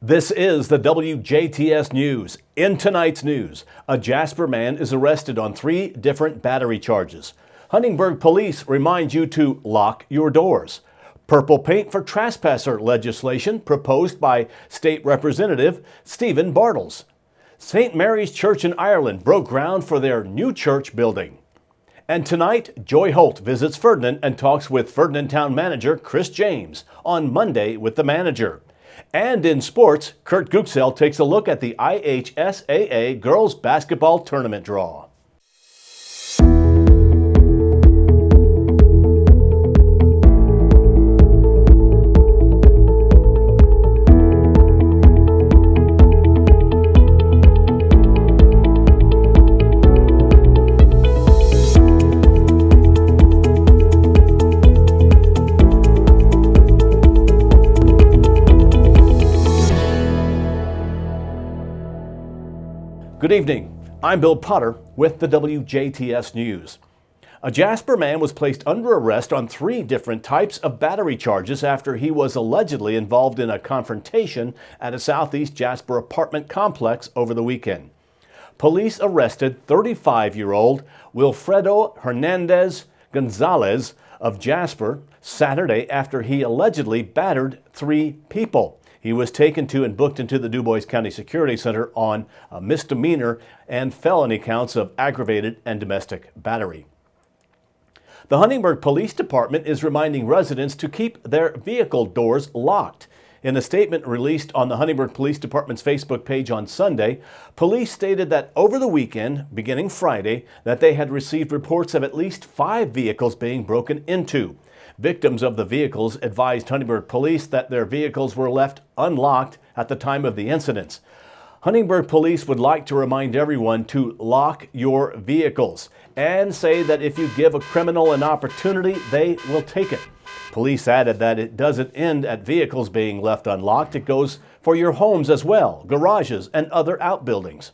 This is the WJTS News. In tonight's news, a Jasper man is arrested on 3 different battery charges. Huntingburg police remind you to lock your doors. Purple paint for trespasser legislation proposed by State Representative Stephen Bartles. St. Mary's Church in Ireland broke ground for their new church building. And tonight, Joy Holt visits Ferdinand and talks with Ferdinand Town Manager Chris James on Monday with the manager. And in sports, Kurt Guxell takes a look at the IHSAA girls basketball tournament draw. Good evening. I'm Bill Potter with the WJTS News. A Jasper man was placed under arrest on 3 different types of battery charges after he was allegedly involved in a confrontation at a Southeast Jasper apartment complex over the weekend. Police arrested 35-year-old Wilfredo Hernandez Gonzalez of Jasper Saturday after he allegedly battered 3 people. He was taken to and booked into the Dubois County Security Center on a misdemeanor and felony counts of aggravated and domestic battery. The Huntingburg Police Department is reminding residents to keep their vehicle doors locked. In a statement released on the Huntingburg Police Department's Facebook page on Sunday, police stated that over the weekend, beginning Friday, that they had received reports of at least 5 vehicles being broken into. Victims of the vehicles advised Huntingburg police that their vehicles were left unlocked at the time of the incidents. Huntingburg police would like to remind everyone to lock your vehicles and say that if you give a criminal an opportunity, they will take it. Police added that it doesn't end at vehicles being left unlocked. It goes for your homes as well, garages and other outbuildings.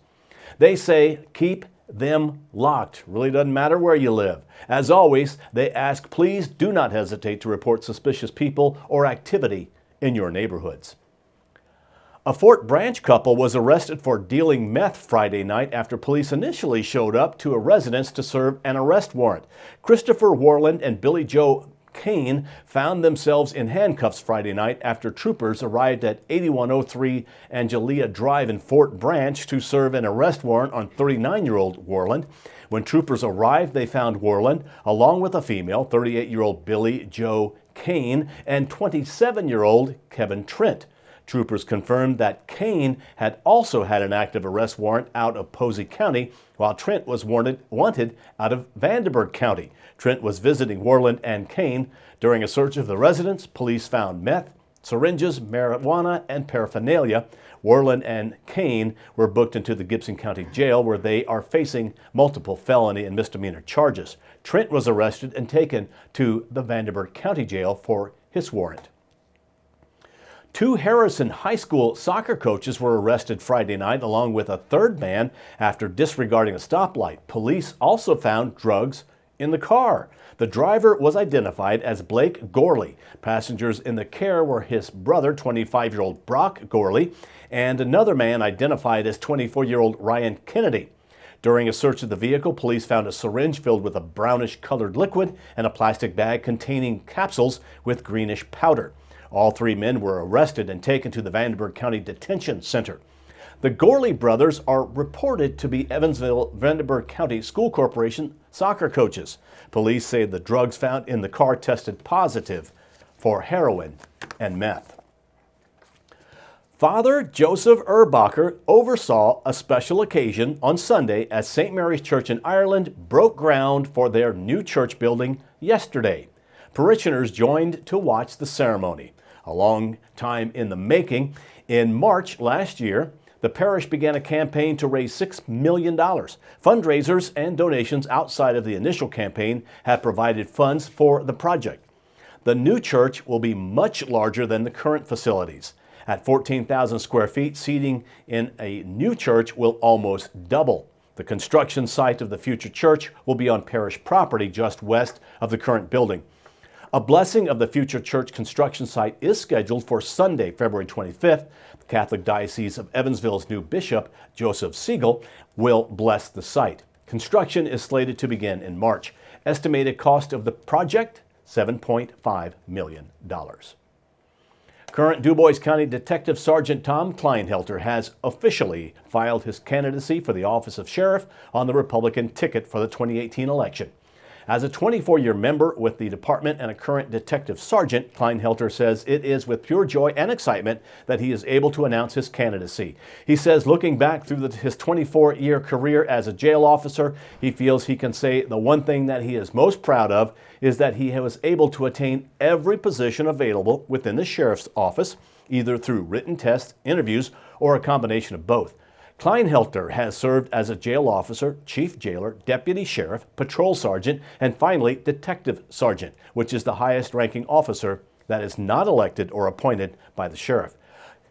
They say keep them locked. Really doesn't matter where you live. As always, they ask please do not hesitate to report suspicious people or activity in your neighborhoods. A Fort Branch couple was arrested for dealing meth Friday night after police initially showed up to a residence to serve an arrest warrant. Christopher Warland and Billy Joe Kane found themselves in handcuffs Friday night after troopers arrived at 8103 Angelia Drive in Fort Branch to serve an arrest warrant on 39-year-old Warland. When troopers arrived, they found Warland along with a female, 38-year-old Billy Joe Kane, and 27-year-old Kevin Trent. Troopers confirmed that Kane had also had an active arrest warrant out of Posey County, while Trent was wanted out of Vanderburgh County. Trent was visiting Warland and Kane. During a search of the residence, police found meth, syringes, marijuana, and paraphernalia. Warland and Kane were booked into the Gibson County Jail, where they are facing multiple felony and misdemeanor charges. Trent was arrested and taken to the Vanderburgh County Jail for his warrant. 2 Harrison High School soccer coaches were arrested Friday night, along with a 3rd man after disregarding a stoplight. Police also found drugs in the car. The driver was identified as Blake Gorley. Passengers in the care were his brother, 25-year-old Brock Gorley, and another man identified as 24-year-old Ryan Kennedy. During a search of the vehicle, police found a syringe filled with a brownish-colored liquid and a plastic bag containing capsules with greenish powder. All 3 men were arrested and taken to the Vanderburgh County Detention Center. The Gorley brothers are reported to be Evansville-Vanderburgh County School Corporation soccer coaches. Police say the drugs found in the car tested positive for heroin and meth. Father Joseph Erbacher oversaw a special occasion on Sunday as St. Mary's Church in Ireland broke ground for their new church building yesterday. Parishioners joined to watch the ceremony. A long time in the making, in March last year, the parish began a campaign to raise $6 million. Fundraisers and donations outside of the initial campaign have provided funds for the project. The new church will be much larger than the current facilities. At 14,000 square feet, seating in a new church will almost double. The construction site of the future church will be on parish property just west of the current building. A blessing of the future church construction site is scheduled for Sunday, February 25th. The Catholic Diocese of Evansville's new bishop, Joseph Siegel, will bless the site. Construction is slated to begin in March. Estimated cost of the project, $7.5 million. Current DuBois County Detective Sergeant Tom Kleinhelter has officially filed his candidacy for the office of sheriff on the Republican ticket for the 2018 election. As a 24-year member with the department and a current detective sergeant, Kleinhelter says it is with pure joy and excitement that he is able to announce his candidacy. He says looking back through his 24-year career as a jail officer, he feels he can say the one thing that he is most proud of is that he was able to attain every position available within the sheriff's office, either through written tests, interviews, or a combination of both. Kleinhelter has served as a jail officer, chief jailer, deputy sheriff, patrol sergeant, and finally detective sergeant, which is the highest ranking officer that is not elected or appointed by the sheriff.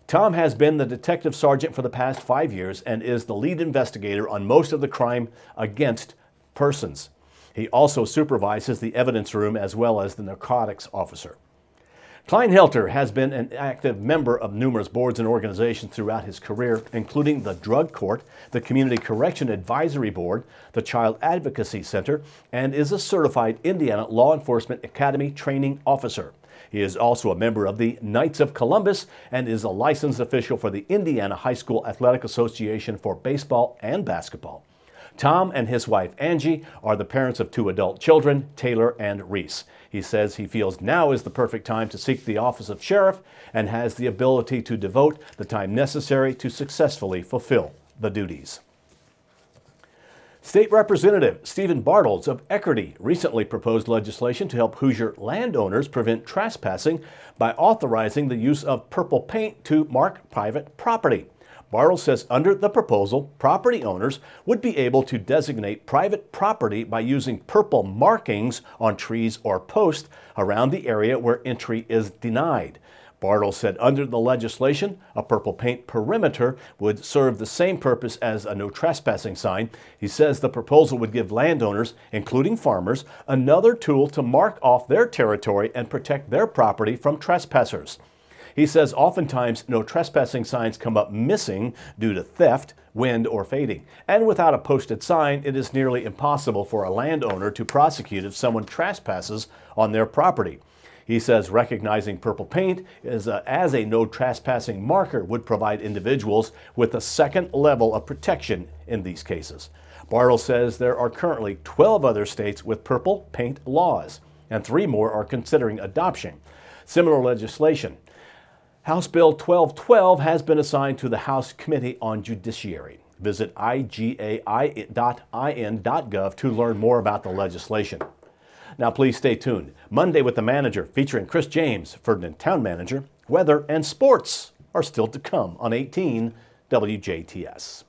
Tom has been the detective sergeant for the past 5 years and is the lead investigator on most of the crime against persons. He also supervises the evidence room as well as the narcotics officer. Kleinhelter has been an active member of numerous boards and organizations throughout his career, including the Drug Court, the Community Correction Advisory Board, the Child Advocacy Center, and is a certified Indiana Law Enforcement Academy training officer. He is also a member of the Knights of Columbus and is a licensed official for the Indiana High School Athletic Association for baseball and basketball. Tom and his wife Angie are the parents of 2 adult children, Taylor and Reese. He says he feels now is the perfect time to seek the office of sheriff and has the ability to devote the time necessary to successfully fulfill the duties. State Representative Stephen Bartles of Eckerty recently proposed legislation to help Hoosier landowners prevent trespassing by authorizing the use of purple paint to mark private property. Bartles says under the proposal, property owners would be able to designate private property by using purple markings on trees or posts around the area where entry is denied. Bartles said under the legislation, a purple paint perimeter would serve the same purpose as a no trespassing sign. He says the proposal would give landowners, including farmers, another tool to mark off their territory and protect their property from trespassers. He says oftentimes no trespassing signs come up missing due to theft, wind, or fading. And without a posted sign, it is nearly impossible for a landowner to prosecute if someone trespasses on their property. He says recognizing purple paint as a no trespassing marker would provide individuals with a second level of protection in these cases. Bartles says there are currently 12 other states with purple paint laws, and 3 more are considering adoption similar legislation. House Bill 1212 has been assigned to the House Committee on Judiciary. Visit igai.in.gov to learn more about the legislation. Now please stay tuned. Monday with the Manager featuring Chris James, Ferdinand Town Manager. Weather and sports are still to come on 18 WJTS.